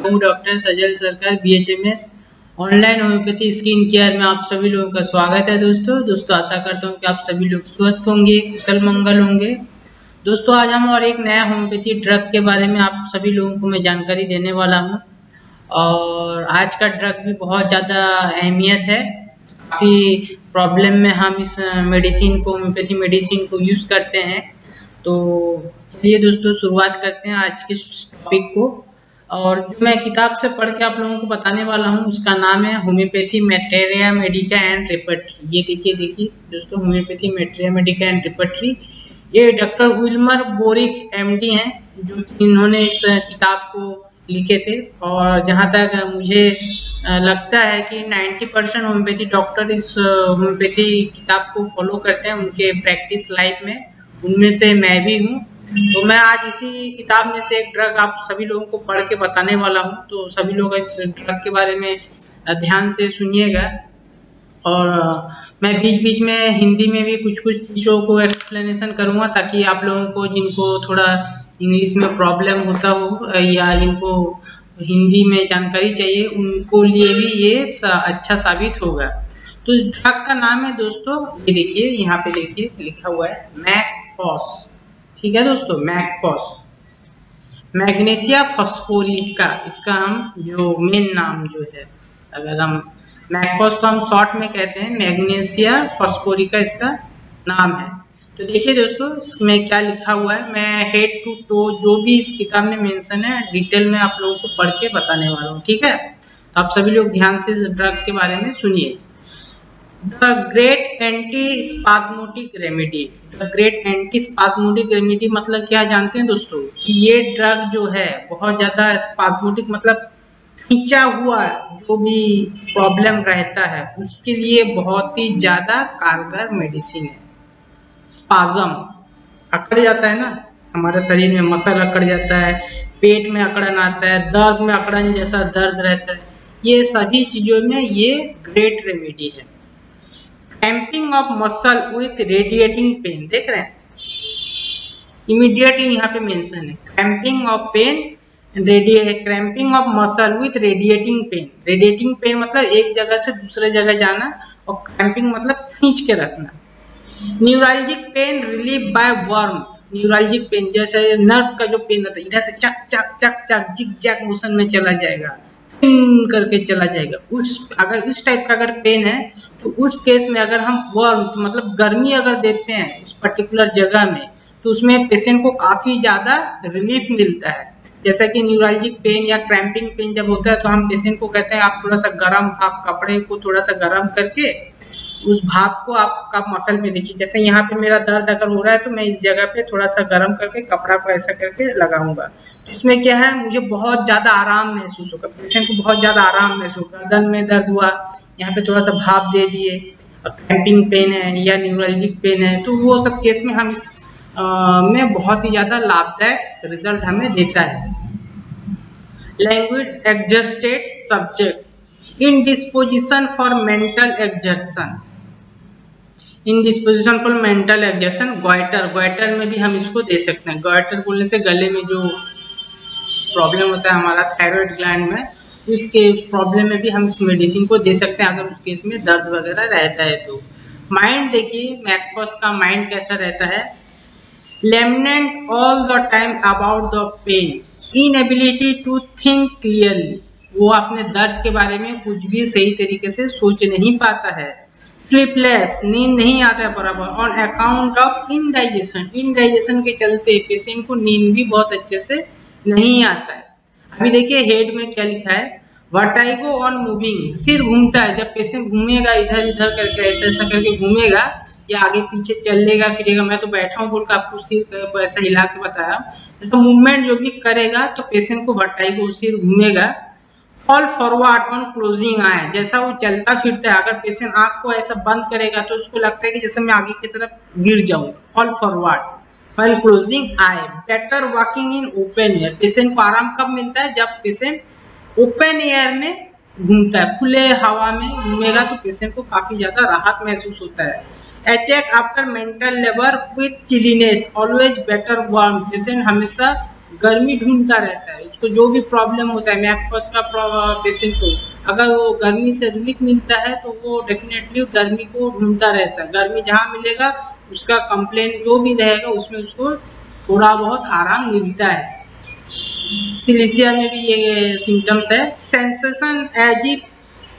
हूँ डॉक्टर सजल सरकार BHMS online homeopathy skin care में आप सभी लोगों का स्वागत है। दोस्तों आशा करता हूँ कि आप सभी लोग स्वस्थ होंगे, कुशल मंगल होंगे। दोस्तों आज हम और एक नया होम्योपैथी ड्रग के बारे में आप सभी लोगों को मैं जानकारी देने वाला हूँ। और आज का ड्रग भी बहुत ज़्यादा अहमियत है। काफ़ी प्रॉब्लम में हम इस मेडिसिन को, होम्योपैथी मेडिसिन को यूज़ करते हैं। तो चलिए दोस्तों शुरुआत करते हैं आज के टॉपिक को। और जो मैं किताब से पढ़ के आप लोगों को बताने वाला हूँ उसका नाम है होम्योपैथी मैटेरिया मेडिका एंड रेपर्टरी। ये देखिए दोस्तों, होम्योपैथी मैटेरिया मेडिका एंड रेपर्टरी। ये डॉक्टर विल्मर बोरिक MD हैं जो इन्होंने इस किताब को लिखे थे। और जहाँ तक मुझे लगता है कि 90% होम्योपैथी डॉक्टर इस होम्योपैथी किताब को फॉलो करते हैं उनके प्रैक्टिस लाइफ में। उनमें से मैं भी हूँ। तो मैं आज इसी किताब में से एक ड्रग आप सभी लोगों को पढ़ के बताने वाला हूँ। तो सभी लोग इस ड्रग के बारे में ध्यान से सुनिएगा। और मैं बीच बीच में हिंदी में भी कुछ चीज़ों को एक्सप्लेनेशन करूँगा ताकि आप लोगों को जिनको थोड़ा इंग्लिश में प्रॉब्लम होता हो या जिनको हिंदी में जानकारी चाहिए उनको लिए भी ये अच्छा साबित होगा। तो इस ड्रग का नाम है दोस्तों, ये देखिए यहाँ पे देखिए लिखा हुआ है मैकफॉस। ठीक है दोस्तों, मैकफॉस, मैग्नीशिया फॉस्फोरिका इसका हम जो मेन नाम जो है, अगर हम मैकफॉस को हम शॉर्ट में कहते हैं, मैग्नीशिया फॉस्फोरिका इसका नाम है। तो देखिए दोस्तों इसमें क्या लिखा हुआ है, मैं हेड टू टो जो भी इस किताब में मेंशन है डिटेल में आप लोगों को पढ़ के बताने वाला हूँ। ठीक है, तो आप सभी लोग ध्यान से इस ड्रग के बारे में सुनिए। The great anti spasmodic remedy. The great anti spasmodic remedy मतलब क्या जानते हैं दोस्तों, कि ये ड्रग जो है बहुत ज्यादा स्पाज्मोटिक मतलब खींचा हुआ जो भी प्रॉब्लम रहता है उसके लिए बहुत ही ज्यादा कारगर मेडिसिन है। स्पाज्म अकड़ जाता है ना, हमारे शरीर में मसल अकड़ जाता है, पेट में अकड़न आता है, दर्द में अकड़न जैसा दर्द रहता है, ये सभी चीजों में ये ग्रेट रेमेडी है। Cramping of muscle with radiating pain, देख रहे हैं इमीडिएटली यहाँ पे मेंशन है cramping of pain, cramping of muscle with radiating pain. Radiating pain मतलब एक जगह से दूसरे जगह जाना, और क्रैम्पिंग मतलब खींच के रखना। Neuralgic pain relief by warmth. Neuralgic pain जैसे नर्व का जो पेन रहता है इधर से चक चक चक चक जिग जैग मोशन में चला जाएगा, करके चला जाएगा। अगर इस टाइप का अगर पेन है तो उस केस में अगर हम वार्मथ मतलब गर्मी अगर देते हैं उस पर्टिकुलर जगह में तो उसमें पेशेंट को काफी ज्यादा रिलीफ मिलता है। जैसा कि न्यूरल्जिक पेन या क्रैम्पिंग पेन जब होता है तो हम पेशेंट को कहते हैं आप थोड़ा सा गर्म भाप कपड़े को थोड़ा सा गर्म करके उस भाप को आपका मसल में देखिए। जैसे यहाँ पे मेरा दर्द अगर हो रहा है तो मैं इस जगह पे थोड़ा सा गर्म करके कपड़ा को ऐसा करके लगाऊंगा, तो इसमें क्या है मुझे बहुत ज्यादा आराम महसूस होगा, पेशेंट को बहुत ज्यादा आराम महसूस होगा। गर्दन में दर्द हुआ, यहाँ पे थोड़ा सा भाप दे दिए। क्रैम्पिंग पेन है या न्यूरल्जिक पेन है तो वो सब केस में हम इस में बहुत ही ज्यादा लाभदायक रिजल्ट हमें देता है। Language adjusted subject, indisposition for mental exertion, indisposition for mental exertion. Goitre में भी हम इसको दे सकते हैं। ग्वाइटर बोलने से गले में जो प्रॉब्लम होता है हमारा थायराइड ग्लैंड में, उसके प्रॉब्लम में भी हम इस मेडिसिन को दे सकते हैं अगर उस केस में दर्द वगैरह रहता है तो। माइंड देखिए मैकफॉस का माइंड कैसा रहता है, lamenting all the time about the pain, inability to think clearly. वो अपने दर्द के बारे में कुछ भी सही तरीके से सोच नहीं पाता है। स्लीपलेस, नींद नहीं आता है बराबर। On account of indigestion, indigestion के चलते पेशेंट को नींद भी बहुत अच्छे से नहीं आता है। अभी देखिए हेड में क्या लिखा है, वर्टाइगो ऑन मूविंग, सिर घूमता है। जब पेशेंट घूमेगा इधर इधर करके ऐसा करके घूमेगा या आगे पीछे चलेगा फिरेगा, मैं तो बैठा हूँ बोल के आपको सिर को ऐसा हिला के बताया, तो मूवमेंट जो भी करेगा तो पेशेंट को वर्टाइगो, सिर घूमेगा। फॉल फॉरवर्ड ऑन क्लोजिंग आई, जैसा वो चलता फिरता है अगर पेशेंट आंख को ऐसा बंद करेगा तो उसको लगता है कि जैसे मैं आगे की तरफ गिर जाऊं। Fall forward while closing I. Better walking in open air, patient को आराम कब मिलता है, जब पेशेंट ओपन एयर में घूमता है, खुले हवा में घूमेगा तो पेशेंट को काफी ज्यादा राहत महसूस होता है। Attack after mental labour with chilliness, always better warm, patient हमेशा गर्मी ढूंढता रहता है, उसको जो भी प्रॉब्लम होता है मैकफॉस का पेशेंट को, अगर वो गर्मी से रिलीफ मिलता है तो वो डेफिनेटली गर्मी को ढूंढता रहता है। गर्मी जहाँ मिलेगा उसका कंप्लेंट जो भी रहेगा उसमें उसको थोड़ा बहुत आराम मिलता है। सिलिसिया में भी ये सिम्टम्स है। Sensation as if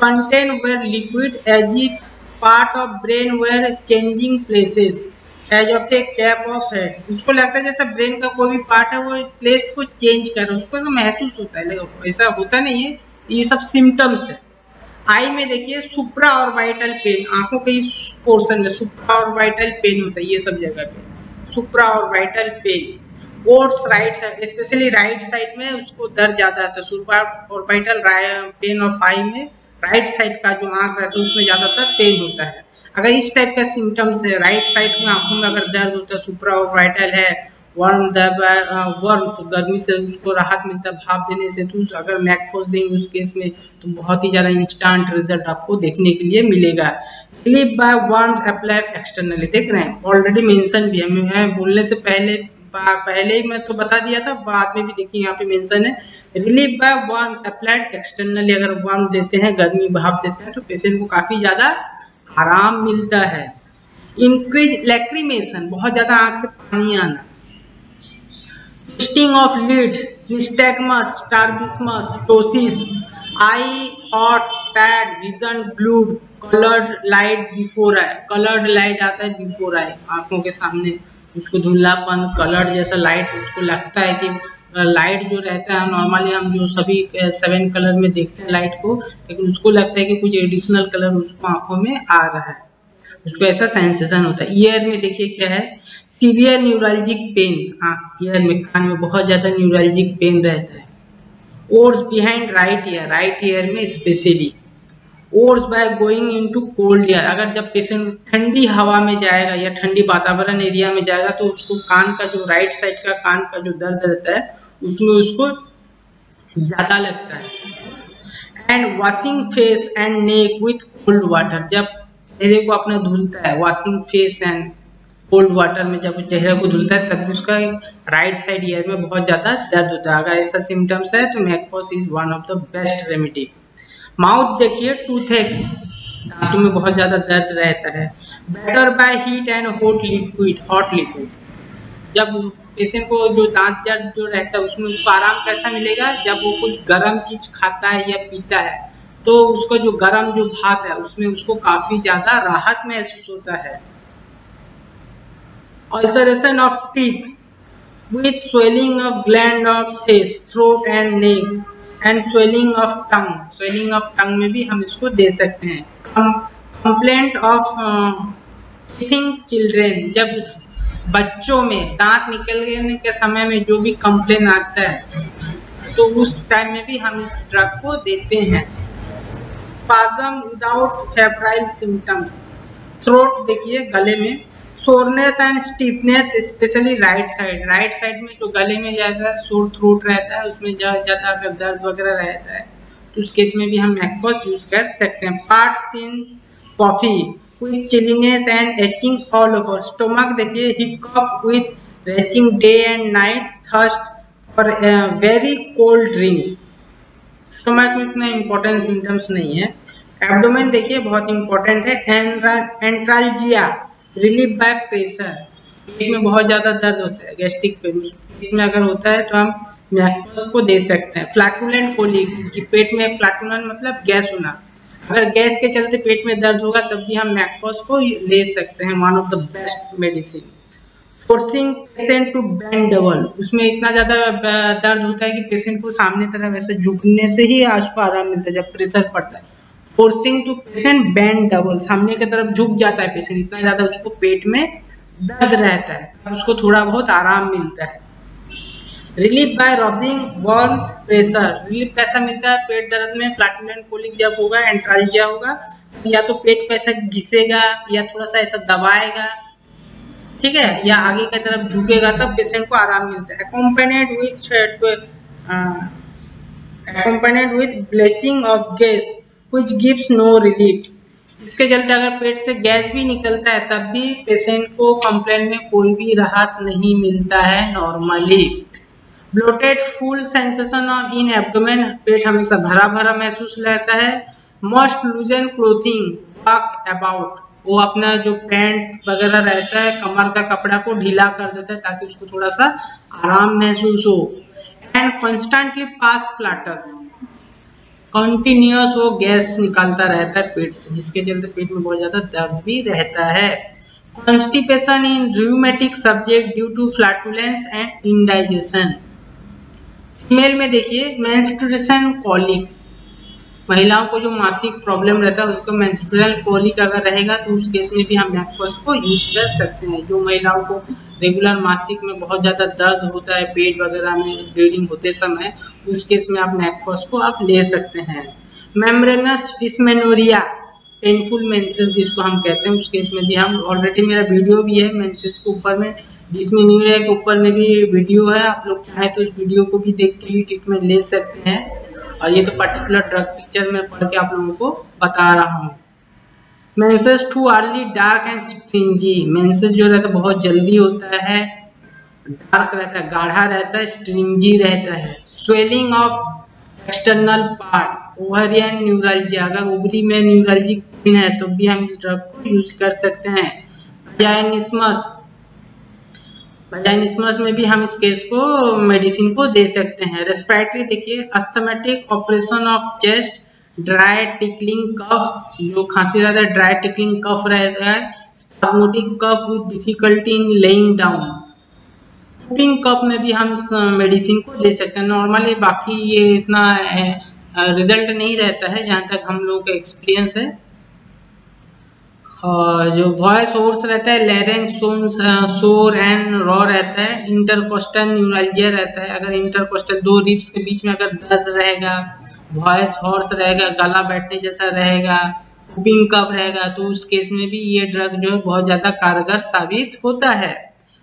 content were liquid, as if part of brain were changing places, as of a cap of head. उसको लगता है जैसे ब्रेन का कोई भी पार्ट है वो प्लेस को चेंज कर रहा है, उसको तो महसूस होता है, ऐसा होता नहीं है। ये सब सिम्टम्स है। आई में देखिए सुप्रा ऑर्बिटल पेन, आंखों के इस पोर्शन में सुप्रा ऑर्बिटल पेन होता है, ये सब जगह पे सुप्रा ऑर्बिटल पेन। ओट्स right side, specially right side में उसको दर्द ज्यादा आता है। Supra orbital pain of eye में राइट साइड का जो आंख रहता है उसमें ज्यादातर पेन होता है। अगर इस टाइप का सिम्टम्स है, राइट साइड में आंखों में अगर दर्द होता है, सुप्रा ऑर्बिटल है, वर्म तो गर्मी से उसको राहत मिलता है भाप देने से, तो अगर मैकफॉस देंगे उस केस में तो बहुत ही ज्यादा इंस्टेंट रिजल्ट आपको देखने के लिए मिलेगा। Relief by warm apply externally, देख रहे हैं ऑलरेडी मेंशन भी है, मैं बोलने से पहले ही मैं तो बता दिया था, बाद में भी देखिए यहाँ पे मेंशन है। Relief by warm applied externally, अगर वार्म देते हैं गर्मी भाप देते हैं तो पेशेंट को काफी ज्यादा आराम मिलता है। इंक्रीज लैक्रिमेशन, बहुत ज्यादा आंख से पानी आना। Twisting of lids, nystagmus, strabismus, ptosis, eye hot, tired, vision blurred, coloured light before eye, coloured light आता है बिफोर आई, आंखों के सामने उसको धुंधलापन, कलर्ड जैसा लाइट उसको लगता है कि लाइट जो रहता है नॉर्मली हम जो सभी 7 कलर में देखते हैं लाइट को, लेकिन उसको लगता है कि कुछ एडिशनल कलर उसको आंखों में आ रहा है, उसको ऐसा सेंसेशन होता है। ईयर में देखिए क्या है, सीवियर न्यूरल्जिक पेन, ईयर में कान में बहुत ज्यादा न्यूरल्जिक पेन रहता है। ओर्स बिहाइंड राइट ईयर में specially. Ores by going into cold air, अगर जब पेशेंट ठंडी हवा में जाएगा या ठंडी वातावरण एरिया में जाएगा तो उसको कान का जो राइट साइड का कान का जो दर्द रहता है उसमें उसको ज्यादा लगता है। And washing face and neck with cold water, जब चेहरे को अपना धुलता है, washing face and cold water में जब चेहरे को धुलता है तब उसका राइट साइड ईयर में बहुत ज्यादा दर्द होता है। अगर ऐसा सिम्टम्स है तो mag phos is one of the best remedy. Mouth देखिए टूथ एक, दांतों में बहुत ज्यादा दर्द रहता है। Better by heat and hot liquid, जब पेशेंट को जो दांत दर्द जो रहता है उसमें उसको आराम कैसा मिलेगा, जब वो कुछ गर्म चीज खाता है या पीता है तो उसका जो गर्म जो भाप है उसमें उसको काफी ज्यादा राहत महसूस होता है। Ulceration of teeth with swelling of gland of face, throat and neck and swelling of tongue, swelling of tongue में भी हम इसको दे सकते हैं। complaint of teething children, जब बच्चों में दांत निकलने के समय में जो भी कंप्लेन आता है तो उस टाइम में भी हम इस ड्रग को देते हैं। spasm without febrile symptoms, throat देखिए गले में, soreness and stiffness specially right side में जो गले में ज्यादा सोर थ्रोट रहता है उसमें ज्यादा अगर दर्द वगैरह रहता है तो उस केस में भी हम मैकफॉस यूज कर सकते हैं। Parts in coffee with chilliness and aching all over, stomach देखिए hiccup with retching day and night, thirst for very cold drink, stomach में इतना इंपॉर्टेंट सिम्टम्स नहीं है। एब्डोमेन देखिए बहुत इंपॉर्टेंट है। एंट्रालजिया, रिलीफ बाय प्रेशर, पेट में बहुत ज्यादा दर्द होता है, गैस्ट्रिक पेन, इसमें अगर होता है तो हम मैकफॉस को दे सकते हैं। फ्लैटुलेंट कोलिक, कि पेट में फ्लैटुलेंट मतलब गैस होना, अगर गैस के चलते पेट में दर्द होगा तब भी हम मैकफॉस को ले सकते हैं, one of the best medicine. Forcing patient to bend double, उसमें इतना ज्यादा दर्द होता है कि पेशेंट को सामने तरफ ऐसे झुकने से ही उसको आराम मिलता है जब प्रेशर पड़ता है। Forcing to patient bend double, सामने की तरफ झुक जाता है पेशेंट, इतना ज्यादा उसको पेट में दर्द रहता है, उसको थोड़ा बहुत आराम मिलता है। Relief by rubbing warm pressure, relief कैसा मिलता है पेट दर्द में, फ्लैटुलेंट कोलिक जब होगा, एंट्रालजिया होगा, या तो पेट को ऐसा घिसेगा या थोड़ा सा ऐसा दबाएगा, ठीक है, या आगे की तरफ झुकेगा तब पेशेंट को आराम मिलता है। accompanied with belching of gas which gives no relief, इसके चलते अगर पेट से गैस भी निकलता है तब भी पेशेंट को कंप्लेंट में कोई भी राहत नहीं मिलता है normally. Bloated full sensation on in abdomen, पेट हमेशा भरा भरा महसूस रहता है। Must loosen clothing walk about, वो अपना जो पैंट वगैरह रहता है कमर का कपड़ा को ढीला कर देता है ताकि उसको थोड़ा सा आराम महसूस हो। And constantly pass flats, continuous वो गैस निकालता रहता है पेट से, जिसके चलते पेट में बहुत ज्यादा दर्द भी रहता है। Constipation in rheumatic subject due to flatulence and indigestion. Female में देखिए मेंस्ट्रुएशन कॉलिक, महिलाओं को जो मासिक प्रॉब्लम रहता है उसको मेंस्ट्रुअल कॉलिक अगर रहेगा तो उस केस में भी हम मैकफॉस को यूज कर सकते हैं। जो महिलाओं को रेगुलर मासिक में बहुत ज्यादा दर्द होता है पेट वगैरह में ब्लीडिंग होते समय, उस केस में आप मैकफॉस को आप ले सकते हैं। मेम्ब्रेनस डिस्मेनोरिया, पेनफुल मेंसेस जिसको हम कहते हैं, उस केस में भी हम ऑलरेडी मेरा वीडियो भी है मेंसेस के ऊपर में, डिस्मेनोरिया के ऊपर में भी वीडियो है, आप लोग चाहे तो उस वीडियो को भी देख के भी ट्रीटमेंट ले सकते हैं। और ये तो पर्टिकुलर ड्रग पिक्चर में पढ़ के आप लोगों को बता रहा हूँ। Menses too early dark and stringy, menses जो रहता है बहुत जल्दी होता है, डार्क रहता है, गाढ़ा रहता है, स्ट्रिंजी रहता है। Swelling of external part, ovarian neuralgia, अगर ओवरी में न्यूरल्जिक पेन है तो भी हम इस ड्रग को यूज कर सकते हैं। वजाइनिस्मस में भी हम इस केस को मेडिसिन को दे सकते हैं। रेस्पिरेटरी देखिए asthmatic, operation of chest, dry tickling cough, जो खांसी रहता है ड्राई टिकलिंग कफ रहता है। Spasmodic cough with difficulty in lying down, whooping cough में भी हम मेडिसिन को दे सकते हैं। नॉर्मली बाकी ये इतना रिजल्ट नहीं रहता है जहां तक हम लोगों का एक्सपीरियंस है। जो वॉइस सोर्स रहता है लैरिंक्स सोर एंड रॉ रहता है। इंटरकोस्टल न्यूरल्जिया रहता है, अगर इंटरकोस्टल दो रिब्स के बीच में अगर दर्द रहेगा, वॉइस हॉर्स रहेगा, गला बैठने जैसा रहेगा, वुपिंग कफ रहेगा, तो उस केस में भी ये ड्रग जो है बहुत ज्यादा कारगर साबित होता है।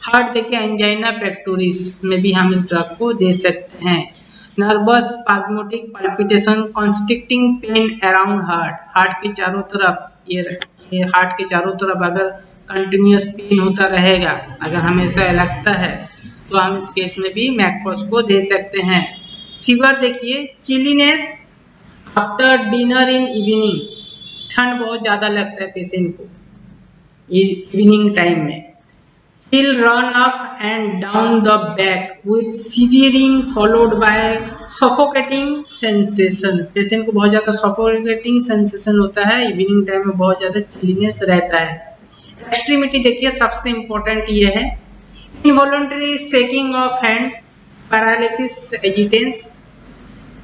हार्ट देखिए एंजाइना पेक्टोरिस में भी हम इस ड्रग को दे सकते हैं। Nervous spasmodic palpitation, constricting pain around heart, heart के चारों तरफ ये हार्ट के चारों तरफ अगर कंटिन्यूअस पेन होता रहेगा, अगर हमेशा लगता है, तो हम इस केस में भी मैकफॉस को दे सकते हैं। फीवर देखिए chilliness after dinner in evening, ठंड बहुत ज्यादा लगता है पेशेंट को इवनिंग टाइम में। Chill run up and down the back with shivering followed by suffocating sensation, patient को बहुत ज्यादा suffocating sensation होता है, इवनिंग टाइम में बहुत ज्यादा चिलीनेस रहता है। एक्सट्रीमिटी देखिए सबसे इम्पोर्टेंट ये है, involuntary shaking of hand, paralysis, agitans,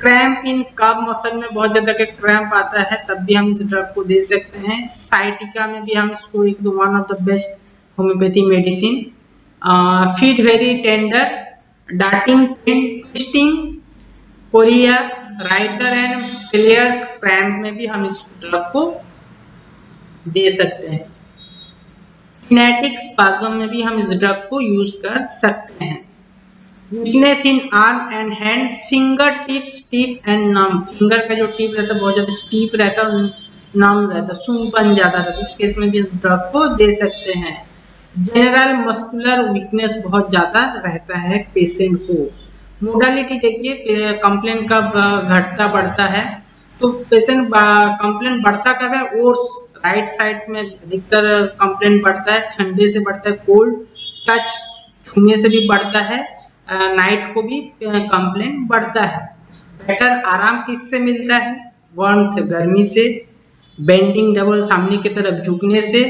cramp in cough muscle में बहुत ज्यादा क्रैम्प आता है तब भी हम इस ड्रग को दे सकते हैं। साइटिका में भी हम इसको एक one of the best homeopathy medicine. Feet very tender, darting pain, twisting, chorea, writer and players cramp में भी हम इस ड्रग को दे सकते हैं। किनेटिक स्पाज्म में भी हम इस ड्रग को यूज कर सकते हैं। Weakness in arm and hand, finger tips stiff and numb, finger का जो टिप रहता है बहुत ज्यादा स्टीफ रहता है, नम रहता है, सूंपन ज्यादा रहता है, उस केस में भी इस ड्रग को दे सकते हैं। जनरल मस्कुलर वीकनेस बहुत ज्यादा रहता है पेशेंट को। मोडालिटी देखिए कंप्लेंट कब घटता बढ़ता है, तो पेशेंट कंप्लेंट बढ़ता कब है, और राइट साइड में अधिकतर कंप्लेंट बढ़ता है, ठंडे से बढ़ता है, कोल्ड टच छूने से भी बढ़ता है, नाइट को भी कंप्लेंट बढ़ता है। बेटर आराम किससे मिलता है, वार्मथ गर्मी से, बेंडिंग डबल सामने की तरफ झुकने से,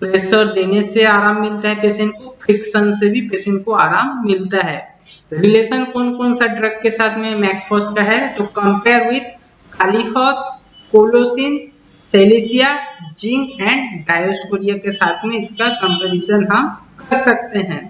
प्रेशर देने से आराम मिलता है पेशेंट को, फ्रिक्शन से भी पेशेंट को आराम मिलता है। रिलेशन कौन कौन सा ड्रग के साथ में मैकफॉस का है, तो compare with kali phos, colocynth, silicea, zinc and dioscorea के साथ में इसका कंपैरिजन हम कर सकते हैं।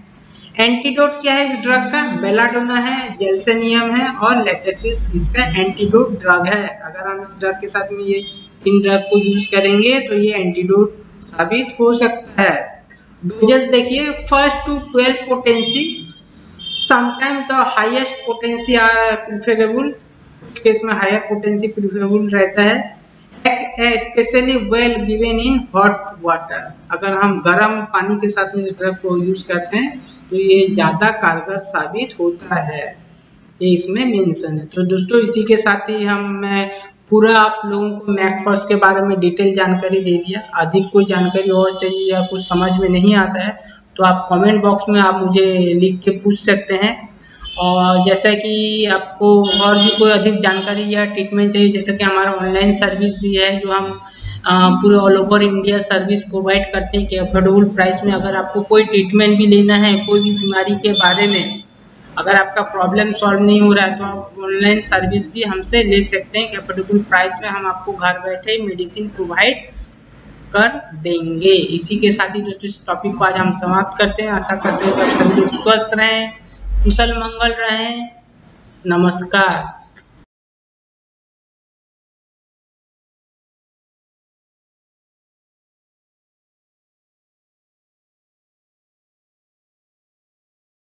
एंटीडोट क्या है इस ड्रग का, बेलाडोना है, जेल्सेनियम है और लेटेसिस इसका एंटीडोट ड्रग है। अगर हम इस ड्रग के साथ में ये तीन ड्रग को यूज करेंगे तो ये एंटीडोट साबित हो सकता है। डोजेस देखिए, first to 12 potency, sometime the highest potency are preferable, कुछ केस में हायर पोटेंसी प्रेफरेबल रहता है। Specially well given in hot water, अगर हम गर्म पानी के साथ में इस ड्रग को यूज करते हैं तो ये ज्यादा कारगर साबित होता है। ये इसमें मेंशन है। तो दोस्तों इसी के साथ ही मैं पूरा आप लोगों को मैकफर्स के बारे में डिटेल जानकारी दे दिया। अधिक कोई जानकारी और चाहिए या कुछ समझ में नहीं आता है तो आप कमेंट बॉक्स में आप मुझे लिख के पूछ सकते हैं। और जैसा कि आपको और भी कोई अधिक जानकारी या ट्रीटमेंट चाहिए, जैसे कि हमारा ऑनलाइन सर्विस भी है जो हम पूरे all over India service provide करते हैं कि अफोर्डेबल प्राइस में। अगर आपको कोई ट्रीटमेंट भी लेना है, कोई भी बीमारी के बारे में अगर आपका प्रॉब्लम सॉल्व नहीं हो रहा है तो आप ऑनलाइन सर्विस भी हमसे ले सकते हैं कि अफोर्डेबल प्राइस में हम आपको घर बैठे मेडिसिन प्रोवाइड कर देंगे। इसी के साथ ही दोस्तों इस टॉपिक को आज हम समाप्त करते हैं। आशा करते हैं कि आप सभी लोग स्वस्थ रहें, कुशल मंगल रहें। नमस्कार।